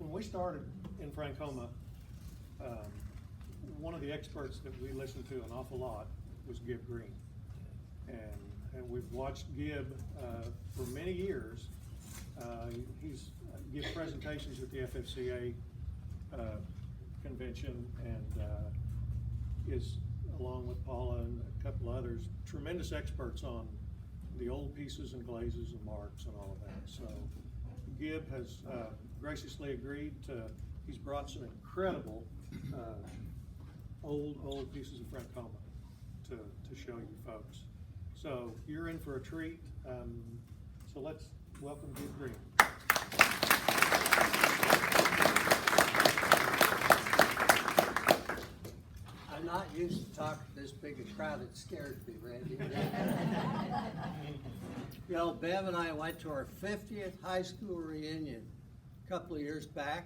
when we started in Francoma, one of the experts that we listened to an awful lot was Gibb Green. And we've watched Gibb for many years. He's gives presentations at the FFCA convention and is, along with Paula and a couple others, tremendous experts on the old pieces and glazes and marks and all of that. So Gibb has graciously agreed to, he's brought some incredible old pieces of Francoma to show you folks. So you're in for a treat. So let's welcome Gibb Green. I'm not used to talking to this big a crowd. It scares me, Randy. You know, Bev and I went to our 50th high school reunion a couple of years back.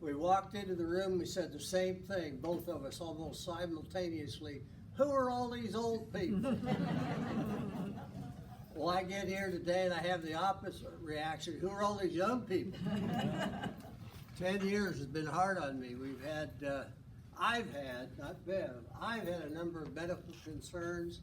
We walked into the room, we said the same thing, both of us almost simultaneously. Who are all these old people? Well, I get here today and I have the opposite reaction. Who are all these young people? 10 years has been hard on me. We've had, I've had, not Bev, I've had a number of medical concerns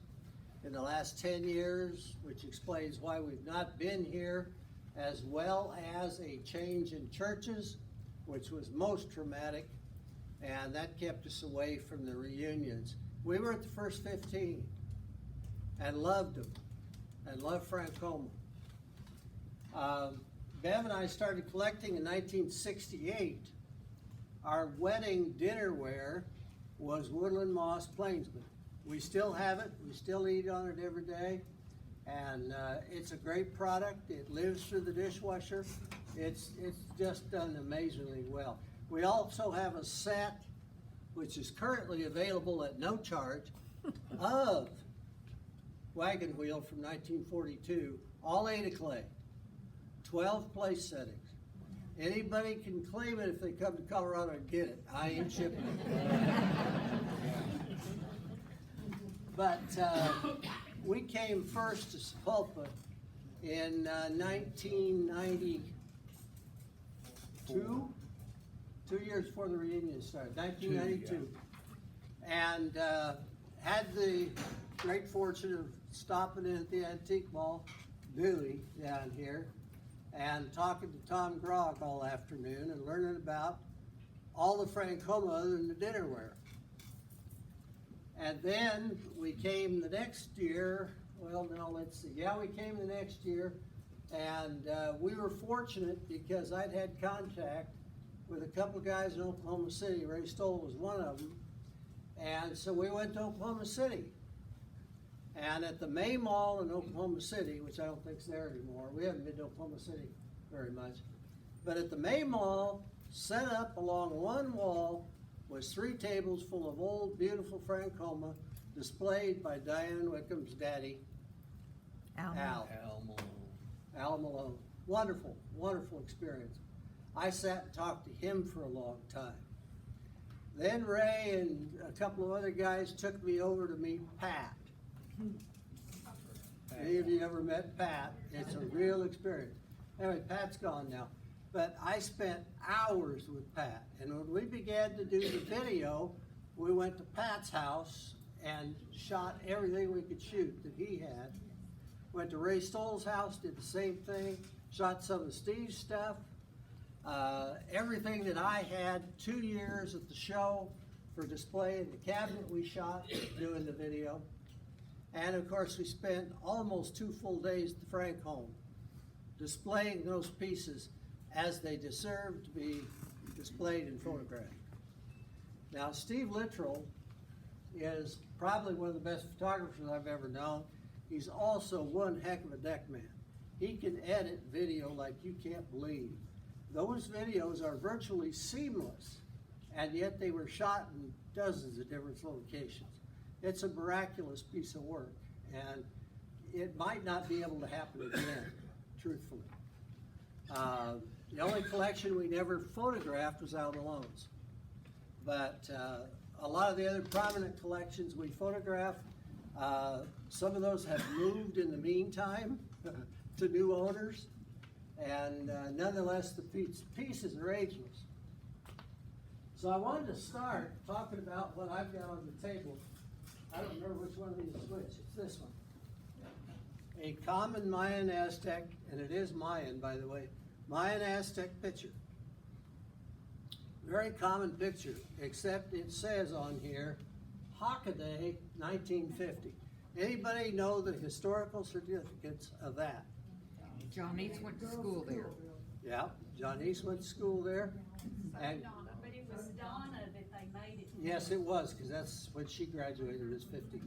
in the last 10 years, which explains why we've not been here, as well as a change in churches, which was most traumatic, and that kept us away from the reunions. We were at the first 15 and loved them and loved Francoma. Bev and I started collecting in 1968. Our wedding dinnerware was Woodland Moss Plainsman. We still have it, we still eat on it every day, and it's a great product. It lives through the dishwasher. It's just done amazingly well. We also have a set, which is currently available at no charge, of wagon wheel from 1942, all 8 of clay, 12 place settings. Anybody can claim it if they come to Colorado and get it. I ain't shipping it. But we came first to Sapulpa in 1992, 2 years before the reunion started, 1992. And had the great fortune of stopping in at the Antique Mall, Dewey, down here, and talking to Tom Grog all afternoon and learning about all the Francoma other than the dinnerware. And then we came the next year, well, no, let's see. Yeah, we came the next year, and we were fortunate because I'd had contact with a couple of guys in Oklahoma City. Ray Stoll was one of them. And so we went to Oklahoma City. And at the May Mall in Oklahoma City, which I don't think's there anymore, we haven't been to Oklahoma City very much, but at the May Mall, set up along one wall, was 3 tables full of old, beautiful Francoma, displayed by Diane Wickham's daddy, Al Malone. Wonderful, wonderful experience. I sat and talked to him for a long time. Then Ray and a couple of other guys took me over to meet Pat. Any of you ever met Pat? It's a real experience. Anyway, Pat's gone now. But I spent hours with Pat. And when we began to do the video, we went to Pat's house and shot everything we could shoot that he had. Went to Ray Stoll's house, did the same thing, shot some of Steve's stuff. Everything that I had 2 years at the show for display in the cabinet we shot doing the video. And of course we spent almost 2 full days at the Frank home displaying those pieces as they deserve to be displayed and photographed. Now Steve Littrell is probably one of the best photographers I've ever known. He's also one heck of a deck man. He can edit video like you can't believe. Those videos are virtually seamless, and yet they were shot in dozens of different locations. It's a miraculous piece of work, and it might not be able to happen again, truthfully. The only collection we never photographed was Al Malone's. But a lot of the other prominent collections we photographed, some of those have moved in the meantime to new owners. And nonetheless, the pieces are ageless. So I wanted to start talking about what I've got on the table. I don't remember which one of these is which. It's this one. A common Mayan Aztec, and it is Mayan, by the way, Mayan Aztec picture. Very common picture, except it says on here, Hockaday, 1950. Anybody know the historical certificates of that? John East went to school there. Yeah, John East went to school there. And Donna, but it was Donna that they made it. yes, it was, because that's when she graduated as 50.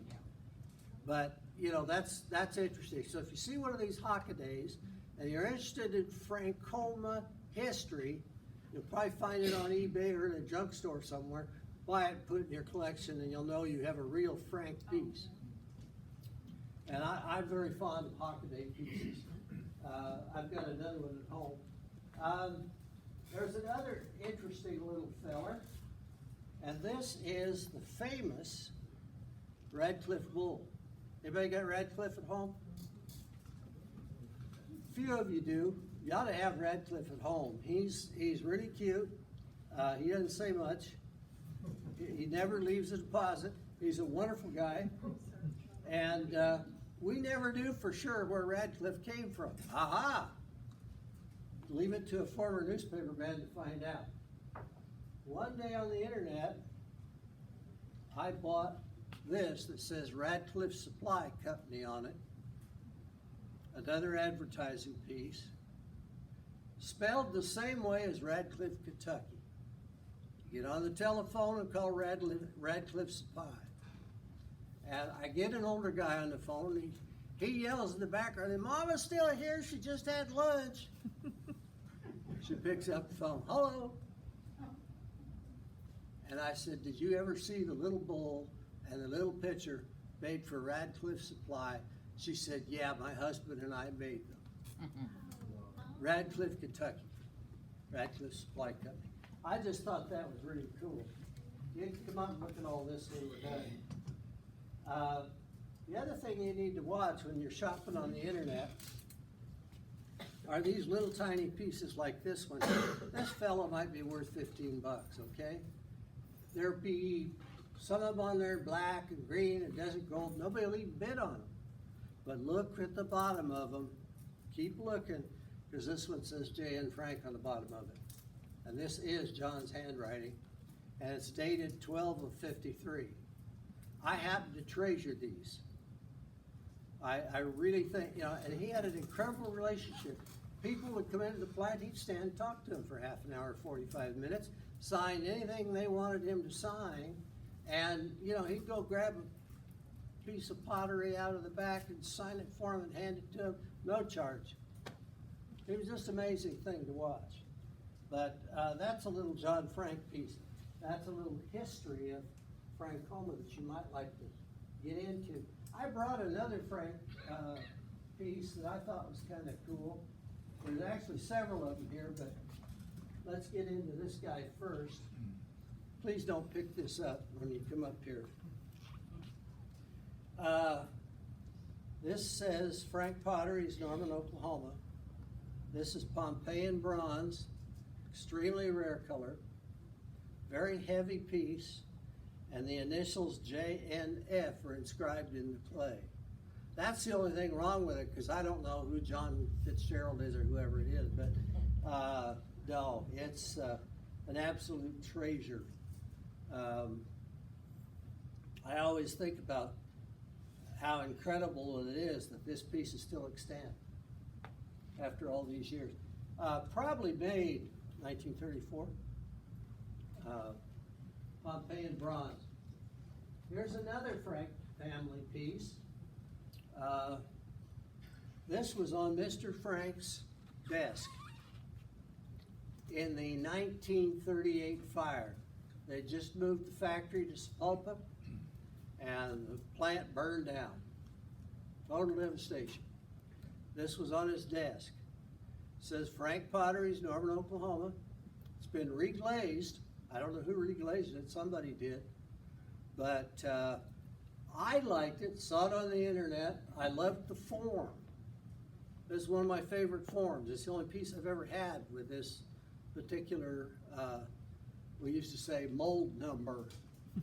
But, you know, that's interesting. So if you see one of these Hockadays, and you're interested in Frankoma history, you'll probably find it on eBay or in a junk store somewhere. Buy it, put it in your collection, and you'll know you have a real Frank piece. And I'm very fond of Hockaday pieces. I've got another one at home. There's another interesting little feller, and this is the famous Radcliffe Bull. Anybody got Radcliffe at home? Few of you do. You ought to have Radcliffe at home. He's really cute. He doesn't say much. He never leaves a deposit. He's a wonderful guy. And we never knew for sure where Radcliffe came from. Aha! Leave it to a former newspaper man to find out. One day on the internet, I bought this that says Radcliffe Supply Company on it. Another advertising piece. Spelled the same way as Radcliffe, Kentucky. Get on the telephone and call Radcliffe Supply. And I get an older guy on the phone, he yells in the background, "Mama's still here, she just had lunch." She picks up the phone, "Hello." And I said, "Did you ever see the little bull and the little pitcher made for Radcliffe Supply?" She said, "Yeah, my husband and I made them." Radcliffe, Kentucky. Radcliffe Supply Company. I just thought that was really cool. You can come up and look at all this when we're done. The other thing you need to watch when you're shopping on the internet are these little tiny pieces like this one. This fellow might be worth 15 bucks, okay? There'll be some of them on there black and green and desert gold. Nobody will even bid on them. But look at the bottom of them. Keep looking, because this one says J.N. Frank on the bottom of it. And this is John's handwriting, and it's dated 12/53. I happen to treasure these. I really think, you know, and he had an incredible relationship. People would come into the plant, he'd stand and talk to them for half an hour, 45 minutes, sign anything they wanted him to sign, and, you know, he'd go grab a piece of pottery out of the back and sign it for him and hand it to him, no charge. It was just an amazing thing to watch. But that's a little John Frank piece. That's a little history of Frankoma that you might like to get into. I brought another Frank piece that I thought was kind of cool. There's actually several of them here, but let's get into this guy first. Please don't pick this up when you come up here. This says Frank Potteries, Norman, Oklahoma. This is Pompeian bronze, extremely rare color, very heavy piece, and the initials JNF are inscribed in the clay. That's the only thing wrong with it, because I don't know who John Fitzgerald is or whoever it is, but no, it's an absolute treasure. I always think about how incredible it is that this piece is still extant after all these years. Probably made 1934. Pompeian bronze. Here's another Frank family piece. This was on Mr. Frank's desk in the 1938 fire. They just moved the factory to Sapulpa, and the plant burned down. Total devastation. This was on his desk. It says Frank Potteries, Norman, Oklahoma. It's been reglazed. I don't know who reglazed it, somebody did. But I liked it, saw it on the internet. I loved the form. This is one of my favorite forms. It's the only piece I've ever had with this particular, we used to say mold number.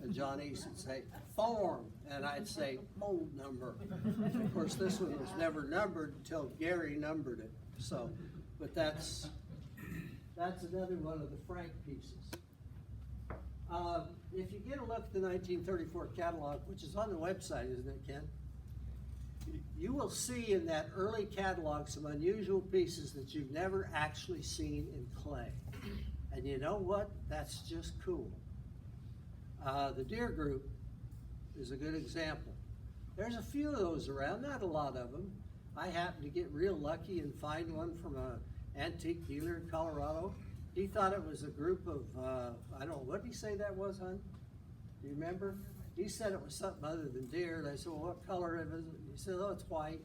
And John East would say form, and I'd say mold number. Of course, this one was never numbered until Gary numbered it. So, but that's another one of the Frank pieces. If you get a look at the 1934 catalog, which is on the website, isn't it, Ken? You will see in that early catalog some unusual pieces that you've never actually seen in clay. And you know what? That's just cool. The Deer Group is a good example. There's a few of those around, not a lot of them. I happened to get real lucky and find one from an antique dealer in Colorado. He thought it was a group of, I don't know, what did he say that was, hon? Do you remember? He said it was something other than deer, and I said, well, what color is it? He said, oh, it's white.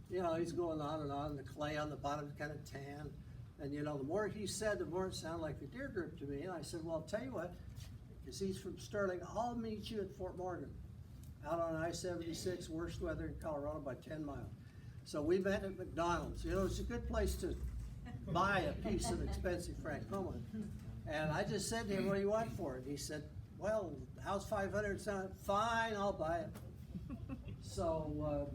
You know, he's going on and on. The clay on the bottom is kind of tan. And you know, the more he said, the more it sounded like the Deer Group to me. And I said, well, I'll tell you what, because he's from Sterling, I'll meet you at Fort Morgan, out on I-76, worst weather in Colorado by 10 miles. So we met at McDonald's. You know, it's a good place to buy a piece of expensive Francoma. And I just said to him, what do you want for it? He said, well, how's 500 sound? Fine, I'll buy it. So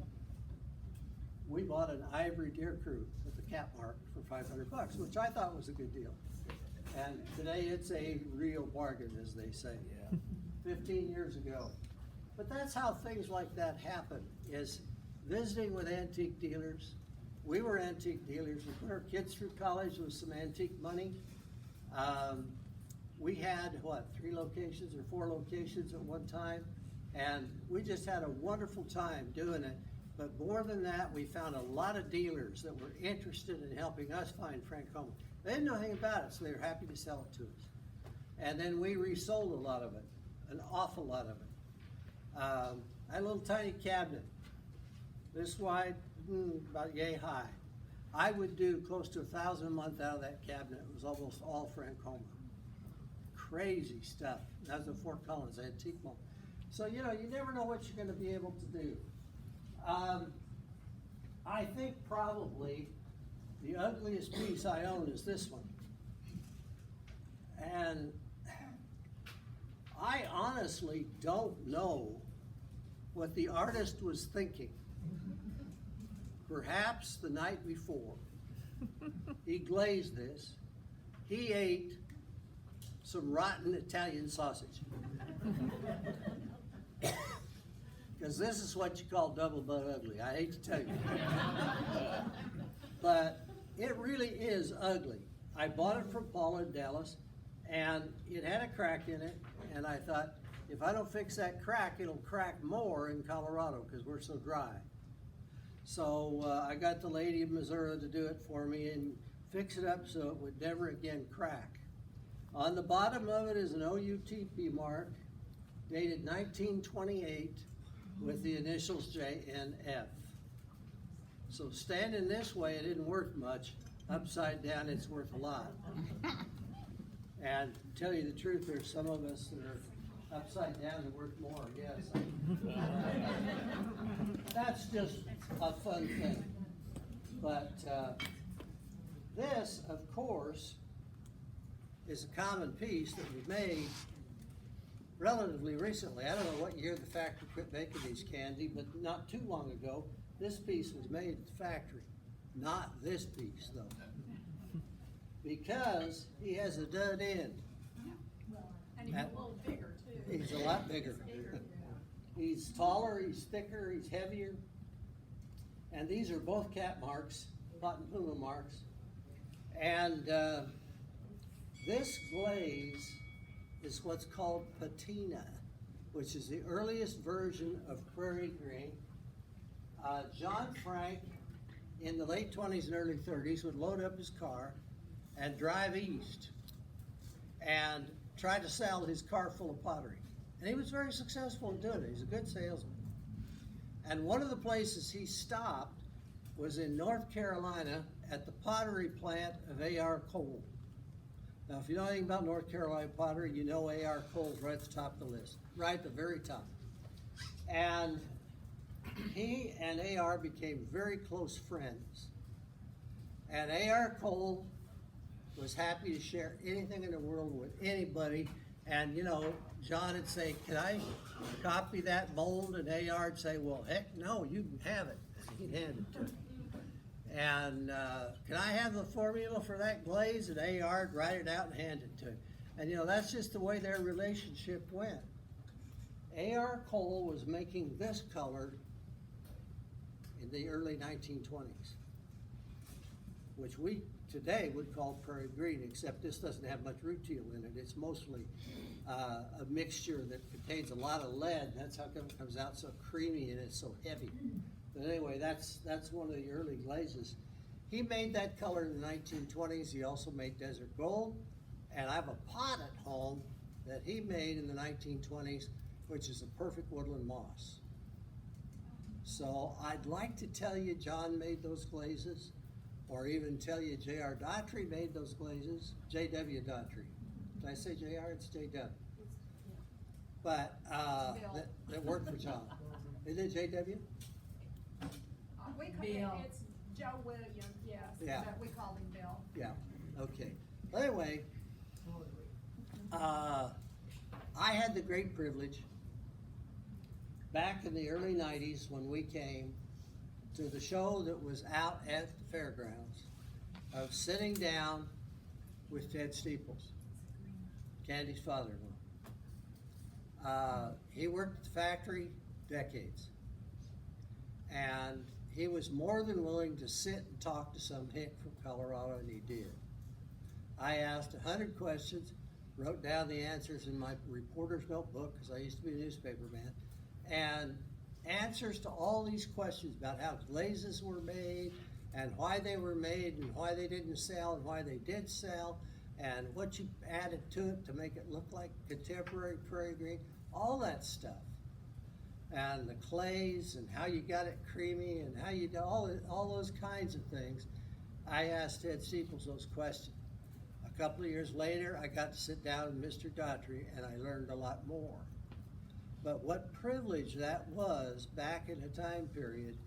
we bought an ivory deer crew with the cap mark for $500, which I thought was a good deal. And today it's a real bargain, as they say. 15 years ago. But that's how things like that happen, is visiting with antique dealers. We were antique dealers. We put our kids through college with some antique money. We had, what, 3 locations or 4 locations at one time, and we just had a wonderful time doing it. But more than that, we found a lot of dealers that were interested in helping us find Francoma. They didn't know anything about it, so they were happy to sell it to us. And then we resold a lot of it, an awful lot of it. I had a little tiny cabinet, this wide, about yay high. I would do close to $1,000 a month out of that cabinet. It was almost all Francoma. Crazy stuff. That was the Fort Collins Antique Mall. So, you know, you never know what you're going to be able to do. I think probably the ugliest piece I own is this one. And I honestly don't know what the artist was thinking. Perhaps the night before, he glazed this. He ate some rotten Italian sausage. Because this is what you call double butt ugly. I hate to tell you. But it really is ugly. I bought it from Paula in Dallas, and it had a crack in it, and I thought, if I don't fix that crack, it'll crack more in Colorado because we're so dry. So I got the lady in Missouri to do it for me and fix it up so it would never again crack. On the bottom of it is an OUTP mark dated 1928 with the initials JNF. So standing this way, it isn't worth much. Upside down, it's worth a lot. And to tell you the truth, there's some of us that are upside down that worth more, yes. That's just a fun thing. But this, of course, is a common piece that was made relatively recently. I don't know what year the factory quit making these candy, but not too long ago, this piece was made at the factory. Not this piece, though. Because he has a dud end. And he's a little bigger too. He's a lot bigger. He's taller, he's thicker, he's heavier. And these are both cat marks, pot and puma marks. And this glaze is what's called patina, which is the earliest version of prairie green. John Frank, in the late 20s and early 30s, would load up his car and drive east and try to sell his car full of pottery. And he was very successful in doing it. He's a good salesman. And one of the places he stopped was in North Carolina at the pottery plant of A.R. Cole. Now, if you know anything about North Carolina pottery, you know A.R. Cole's right at the top of the list, right at the very top. And he and A.R. became very close friends. And A.R. Cole was happy to share anything in the world with anybody. And, you know, John would say, can I copy that mold? And A.R. would say, well, heck no, you can have it. And he'd hand it to him. And can I have the formula for that glaze? And A.R. would write it out and hand it to him. And, you know, that's just the way their relationship went. A.R. Cole was making this color in the early 1920s, which we today would call prairie green, except this doesn't have much rutile in it. It's mostly a mixture that contains a lot of lead. That's how come it comes out so creamy and it's so heavy. But anyway, that's one of the early glazes. He made that color in the 1920s. He also made desert gold. And I have a pot at home that he made in the 1920s, which is a perfect woodland moss. So I'd like to tell you John made those glazes, or even tell you J.R. Daughtry made those glazes. J.W. Daughtry. Did I say J.R.? It's J.W. But that worked for John. Is it J.W.? We call Bill. it's Joe Williams, yes, Yeah. but we call him Bill. Yeah, okay. Anyway, I had the great privilege back in the early 90s when we came to the show that was out at the fairgrounds of sitting down with Ted Steeples, Candy's father-in-law. He worked at the factory decades, and he was more than willing to sit and talk to some hick from Colorado, and he did. I asked 100 questions, wrote down the answers in my reporter's notebook, because I used to be a newspaper man, and answers to all these questions about how glazes were made, and why they were made, and why they didn't sell, and why they did sell, and what you added to it to make it look like contemporary prairie green, all that stuff. And the clays, and how you got it creamy, and how you do all those kinds of things. I asked Ted Steeples those questions. A couple of years later, I got to sit down with Mr. Daughtry, and I learned a lot more. But what privilege that was back in a time period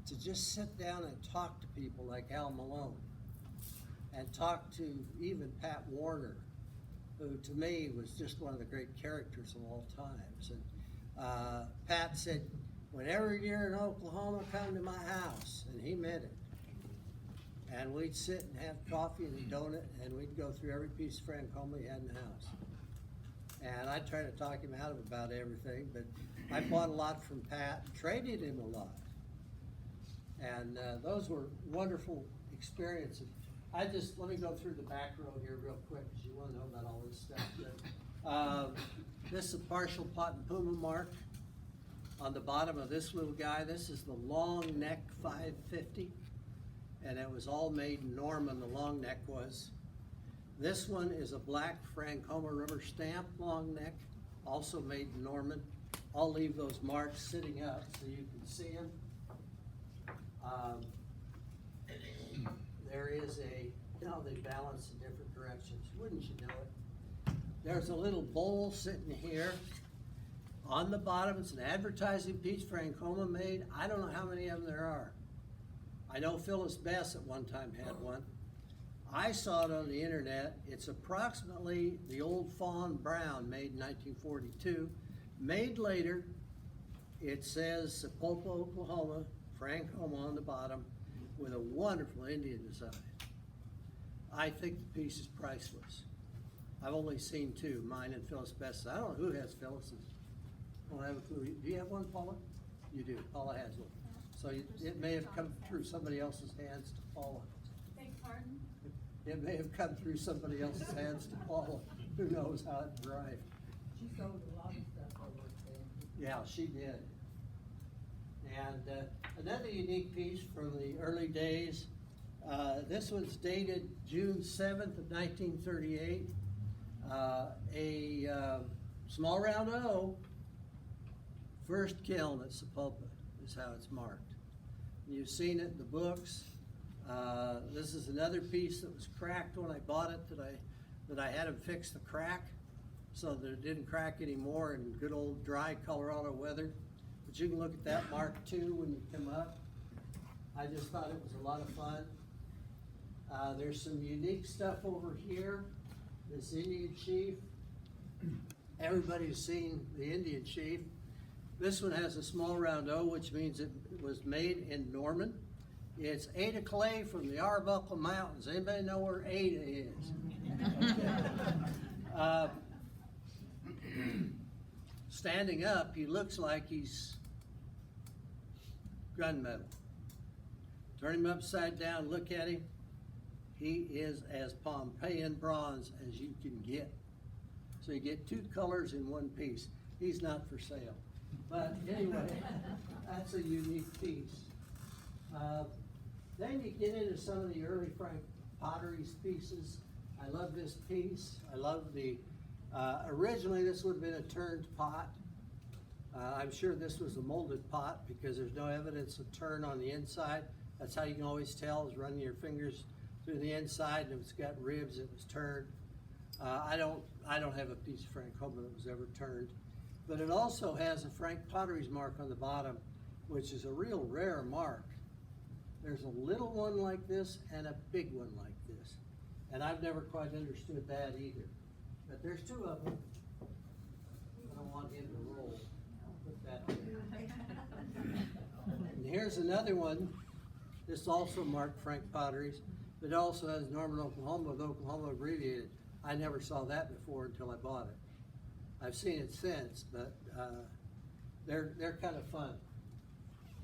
to just sit down and talk to people like Al Malone, and talk to even Pat Warner, who to me was just one of the great characters of all times. And Pat said, whenever you're in Oklahoma, come to my house, and he meant it. And we'd sit and have coffee and a donut, and we'd go through every piece of Francoma he had in the house. And I tried to talk him out of about everything, but I bought a lot from Pat, traded him a lot. And those were wonderful experiences. Let me go through the back row here real quick, because you want to know about all this stuff. This is a partial pot and puma mark on the bottom of this little guy. This is the long neck 550, and it was all made in Norman, the long neck was. This one is a black Francoma rubber stamp long neck, also made in Norman. I'll leave those marks sitting up so you can see them. There is they balance in different directions, wouldn't you know it? There's a little bowl sitting here. On the bottom, it's an advertising piece Francoma made. I don't know how many of them there are. I know Phyllis Bess at one time had one. I saw it on the internet. It's approximately the old fawn brown made in 1942. Made later, it says Sapulpa, Oklahoma, Francoma on the bottom, with a wonderful Indian design. I think the piece is priceless. I've only seen two, mine and Phyllis Bess. I don't know who has Phyllis's. I don't have a clue. Do you have one, Paula? You do. Paula has one. So it may have come through somebody else's hands to Paula. Beg pardon? It may have come through somebody else's hands to Paula. Who knows how it arrived? She sold a lot of stuff over there. Yeah, she did. And another unique piece from the early days, this one's dated June 7th of 1938. A small round O, first kiln at Sapulpa is how it's marked. You've seen it in the books. This is another piece that was cracked when I bought it, that I had them fix the crack so that it didn't crack anymore in good old dry Colorado weather. But you can look at that mark too when you come up. I just thought it was a lot of fun. There's some unique stuff over here. This Indian chief. Everybody's seen the Indian chief. This one has a small round O, which means it was made in Norman. It's Ada clay from the Arbuckle Mountains. Anybody know where Ada is? Okay. Standing up, he looks like he's gunmetal. Turn him upside down, look at him. He is as Pompeian bronze as you can get. So you get two colors in one piece. He's not for sale. But anyway, that's a unique piece. Then you get into some of the early Frank Potteries pieces. I love this piece. I love the, originally this would have been a turned pot. I'm sure this was a molded pot because there's no evidence of turn on the inside. That's how you can always tell, is running your fingers through the inside, and if it's got ribs, it was turned. I don't have a piece of Frank Homa that was ever turned, but it also has a Frank Potteries mark on the bottom, which is a real rare mark. There's a little one like this and a big one like this, and I've never quite understood that either. But there's two of them. I don't want him to roll. I'll put that there. And here's another one. This also marked Frank Potteries, but it also has Norman, Oklahoma with Oklahoma abbreviated. I never saw that before until I bought it. I've seen it since, but they're kind of fun.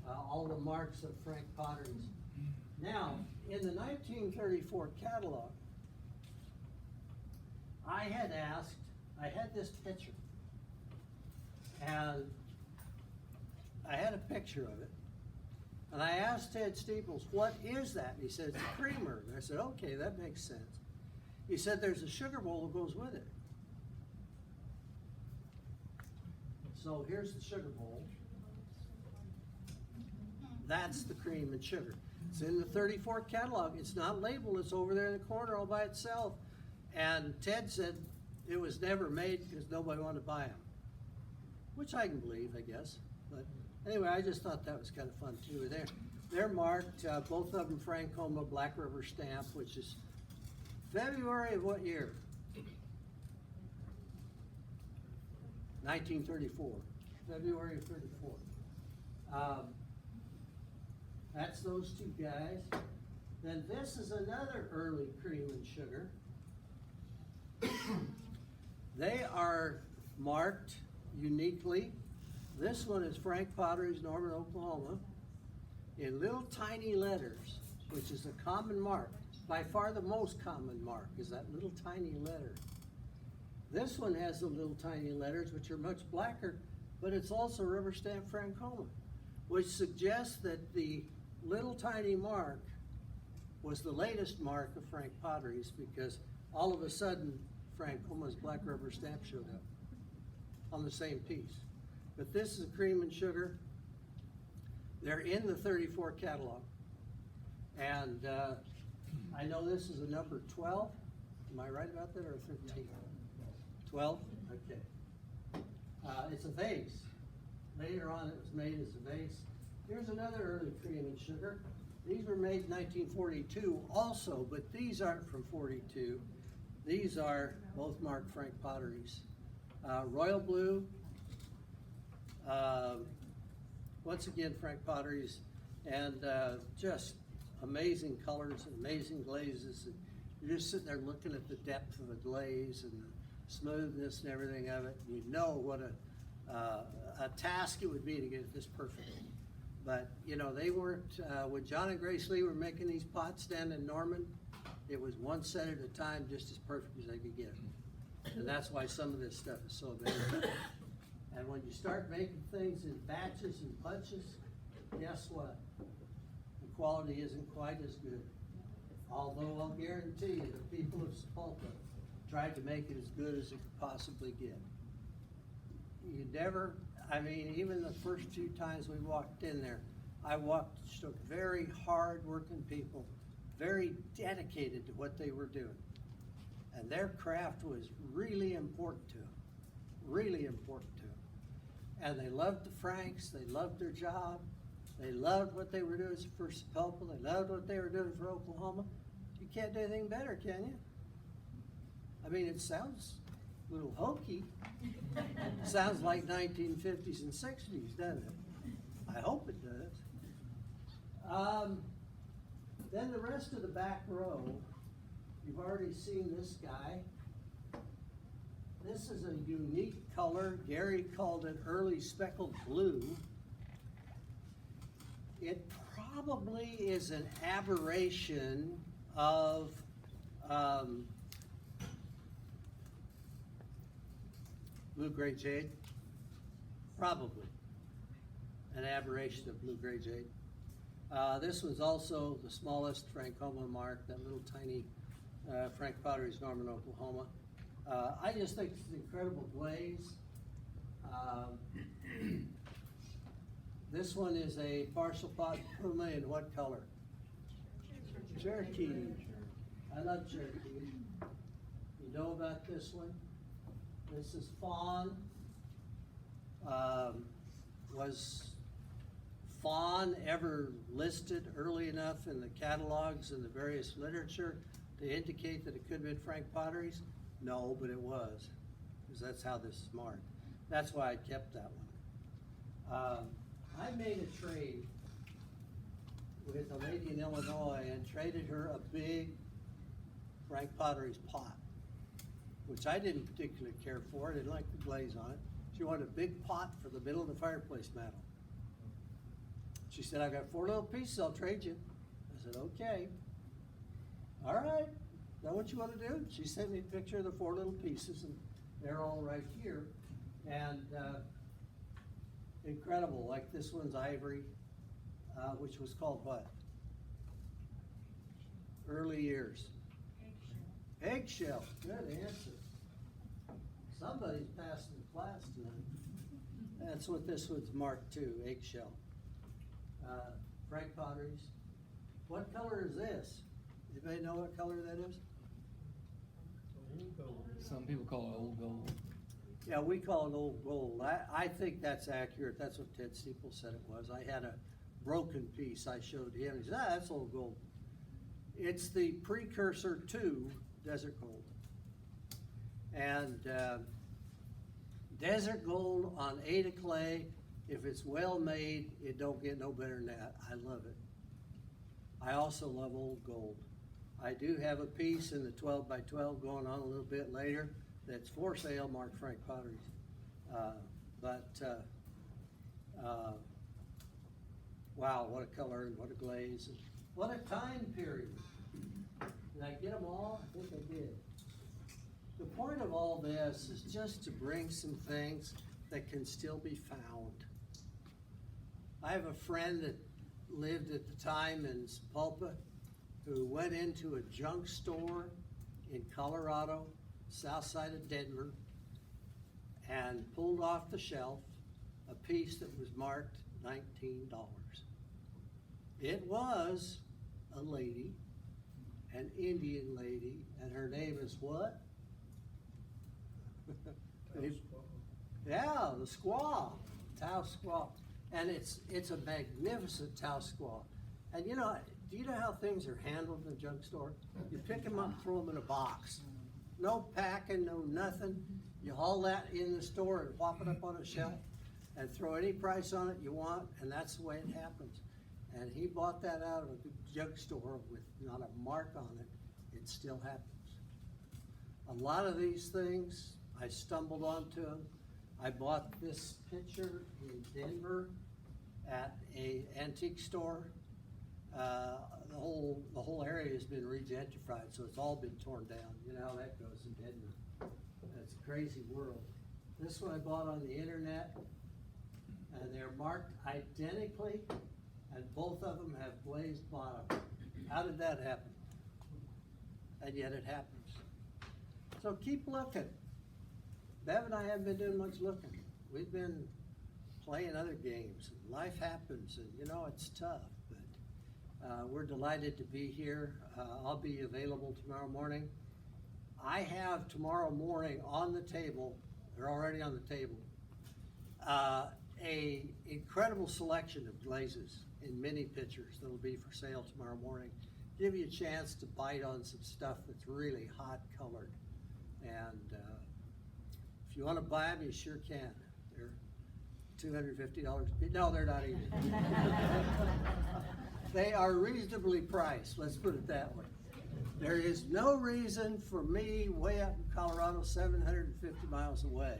All the marks of Frank Potteries. Now, in the 1934 catalog, I had this picture, and I had a picture of it, and I asked Ted Steeples, what is that? And he said, it's a creamer. And I said, okay, that makes sense. He said, there's a sugar bowl that goes with it. So here's the sugar bowl. That's the cream and sugar. It's in the 34 catalog. It's not labeled. It's over there in the corner all by itself. And Ted said it was never made because nobody wanted to buy them, which I can believe, I guess. But anyway, I just thought that was kind of fun too. They're marked, both of them Frank Homa Black River stamp, which is February of what year? 1934. February of 34. That's those two guys. Then this is another early cream and sugar. They are marked uniquely. This one is Frank Potteries, Norman, Oklahoma, in little tiny letters, which is a common mark. By far the most common mark is that little tiny letter. This one has the little tiny letters, which are much blacker, but it's also rubber stamp Frank Homa, which suggests that the little tiny mark was the latest mark of Frank Potteries, because all of a sudden Frank Homa's black rubber stamp showed up on the same piece. But this is cream and sugar. They're in the 34 catalog. And I know this is a number 12. Am I right about that, or 13? 12? Okay. It's a vase. Later on it was made as a vase. Here's another early cream and sugar. These were made in 1942 also, but these aren't from 42. These are both marked Frank Potteries. Royal blue, once again Frank Potteries, and just amazing colors and amazing glazes. And you're just sitting there looking at the depth of the glaze and the smoothness and everything of it. You know what a task it would be to get it this perfect. But you know, they weren't, when John and Grace Lee were making these pots down in Norman, it was one set at a time, just as perfect as they could get. And that's why some of this stuff is so amazing. And when you start making things in batches and bunches, guess what? The quality isn't quite as good. Although I'll guarantee you the people of Sepulpa tried to make it as good as it could possibly get. You never, I mean, even the first few times we walked in there, I watched very hard-working people, very dedicated to what they were doing. And their craft was really important to them, really important to them. And they loved the Franks, they loved their job, they loved what they were doing for Sepulpa, they loved what they were doing for Oklahoma. You can't do anything better, can you? I mean, it sounds a little hokey. Sounds like 1950s and 60s, doesn't it? I hope it does. Then the rest of the back row, you've already seen this guy. This is a unique color. Gary called it early speckled blue. It probably is an aberration of blue-gray jade. Probably an aberration of blue-gray jade. This was also the smallest Frankoma mark, that little tiny Frank Potteries, Norman, Oklahoma. I just think it's an incredible glaze. This one is a partial pot Puma in what color? Cherokee. I love Cherokee. You know about this one? This is fawn. Was fawn ever listed early enough in the catalogs and the various literature to indicate that it could have been Frank Potteries? No, but it was, because that's how this is marked. That's why I kept that one. I made a trade with a lady in Illinois and traded her a big Frank Potteries pot, which I didn't particularly care for. I didn't like the glaze on it. She wanted a big pot for the middle of the fireplace mantel. She said, "I've got 4 little pieces, I'll trade you." I said, "Okay. All right, is that what you want to do?" She sent me a picture of the 4 little pieces, and they're all right here. And incredible, like this one's ivory, which was called what? Early years. Eggshell. Good answer. Somebody's passing the class tonight. That's what this one's marked too, eggshell. Frank Potteries. What color is this? Anybody know what color that is? Some people call it old gold. Yeah, we call it old gold. I think that's accurate. That's what Ted Steeple said it was. I had a broken piece I showed him. He said, "That's old gold." It's the precursor to desert gold. And desert gold on Ada clay, if it's well made, it don't get no better than that. I love it. I also love old gold. I do have a piece in the 12 by 12 going on a little bit later that's for sale, marked Frank Potteries. Wow, what a color and what a glaze. And what a time period. Did I get them all? I think I did. The point of all this is just to bring some things that can still be found. I have a friend that lived at the time in Sepulpa who went into a junk store in Colorado, south side of Denver, and pulled off the shelf a piece that was marked $19. It was a lady, an Indian lady, and her name is what? Yeah, the squaw, Tau squaw. And it's a magnificent Tau squaw. And you know, do you know how things are handled in a junk store? You pick them up, throw them in a box. No packing, no nothing. You haul that in the store and plop it up on a shelf and throw any price on it you want, and that's the way it happens. And he bought that out of a junk store with not a mark on it. It still happens. A lot of these things, I stumbled onto them. I bought this picture in Denver at a antique store. The whole area has been regentrified, so it's all been torn down. You know how that goes in Denver. That's a crazy world. This one I bought on the internet, and they're marked identically, and both of them have glazed bottom. How did that happen? And yet it happens. So keep looking. Bev and I haven't been doing much looking. We've been playing other games. Life happens, and you know, it's tough, but we're delighted to be here. I'll be available tomorrow morning. I have tomorrow morning on the table, they're already on the table, a incredible selection of glazes in mini pictures that'll be for sale tomorrow morning. give you a chance to bite on some stuff that's really hot colored. And, if you wanna buy them, you sure can. They're $250. No, they're not even. They are reasonably priced, let's put it that way. There is no reason for me way up in Colorado, 750 miles away,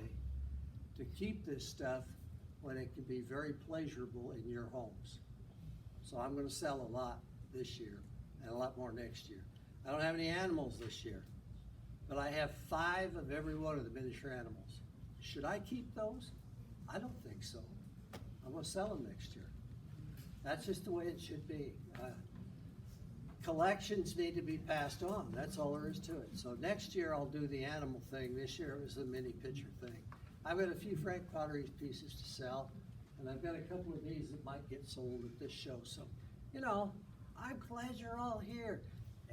to keep this stuff when it can be very pleasurable in your homes. So I'm gonna sell a lot this year and a lot more next year. I don't have any animals this year, but I have 5 of every one of the miniature animals. Should I keep those? I don't think so. I'm gonna sell them next year. That's just the way it should be. Collections need to be passed on, that's all there is to it. So next year I'll do the animal thing, this year it was the mini picture thing. I've got a few Frank Potteries pieces to sell, and I've got a couple of these that might get sold at this show, so, you know, I'm glad you're all here.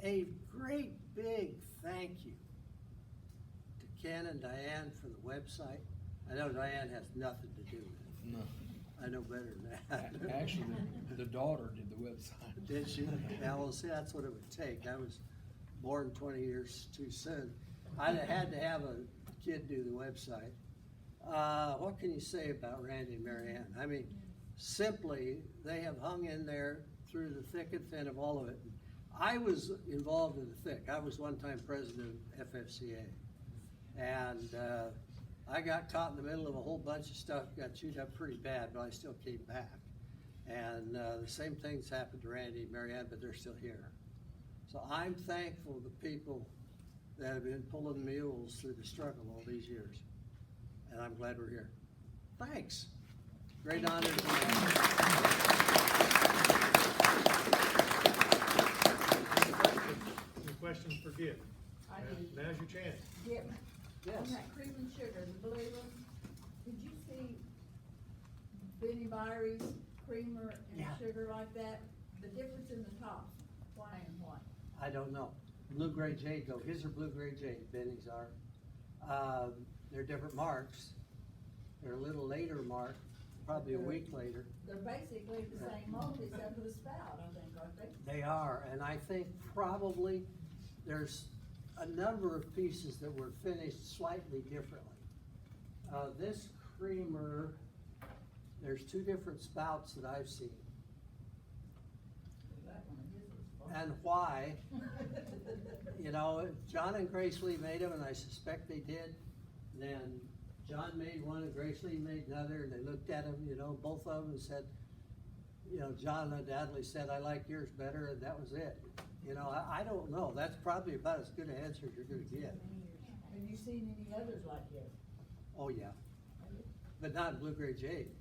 A great big thank you to Ken and Diane for the website. I know Diane has nothing to do with it. No. I know better than that. Actually, the daughter did the website. Did she? Yeah, well, see, that's what it would take. I was born 20 years too soon. I had to have a kid do the website. What can you say about Randy and Marianne? I mean, simply, they have hung in there through the thick and thin of all of it. I was involved in the thick. I was one time president of FFCA. And I got caught in the middle of a whole bunch of stuff, got chewed up pretty bad, but I still came back. And the same things happened to Randy and Marianne, but they're still here. So I'm thankful to the people that have been pulling mules through the struggle all these years. And I'm glad we're here. Thanks. Great honor. Any questions for Gibb? I do. Now's your chance. Gibb, on Yes. that cream and sugar, the blue one, did you see Benny Byer's creamer and Yeah. sugar like that? The difference in the top, why and what? I don't know. Blue gray jade though. His are blue gray jade. Benny's are. They're different marks. They're a little later mark, probably a week later. They're basically the same mold except for the spout, I think, aren't they? They are, and I think probably there's a number of pieces that were finished slightly differently. This creamer, there's 2 different spouts that I've seen. That one of his was fun. And why, you know, John and Grace Lee made them, and I suspect they did. Then John made one and Grace Lee made another, and they looked at them, you know, both of them and said, you know, John undoubtedly said, I like yours better, and that was it. You know, I don't know. That's probably about as good an answer as you're gonna get. Have you seen any others like this? Oh, yeah, but not in blue gray jade.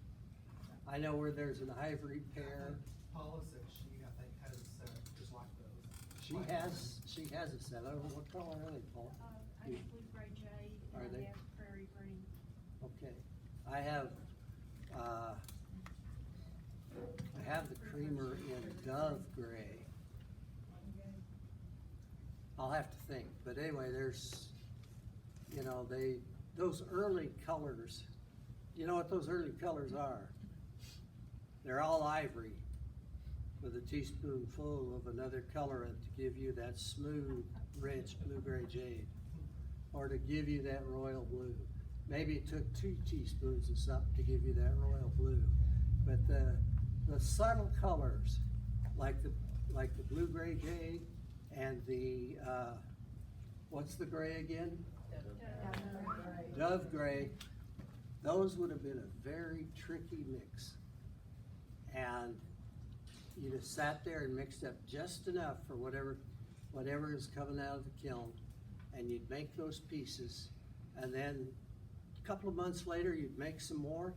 I know where there's an ivory pair. Paula said she, I think, has a set just like those. She has a set. I don't know what color are they, Paul? I have blue gray jade, Are and they? I have prairie green. Okay, I have the creamer in dove gray. I'll have to think, but anyway, there's, you know, those early colors, you know what those early colors are? They're all ivory with a teaspoonful of another colorant to give you that smooth, rich blue-gray jade, or to give you that royal blue. Maybe it took 2 teaspoons of something to give you that royal blue. But the subtle colors, like the blue-gray jade and the, what's the gray again? Dove gray, those would have been a very tricky mix. And you'd have sat there and mixed up just enough for whatever is coming out of the kiln, and you'd make those pieces, and then a couple of months later, you'd make some more,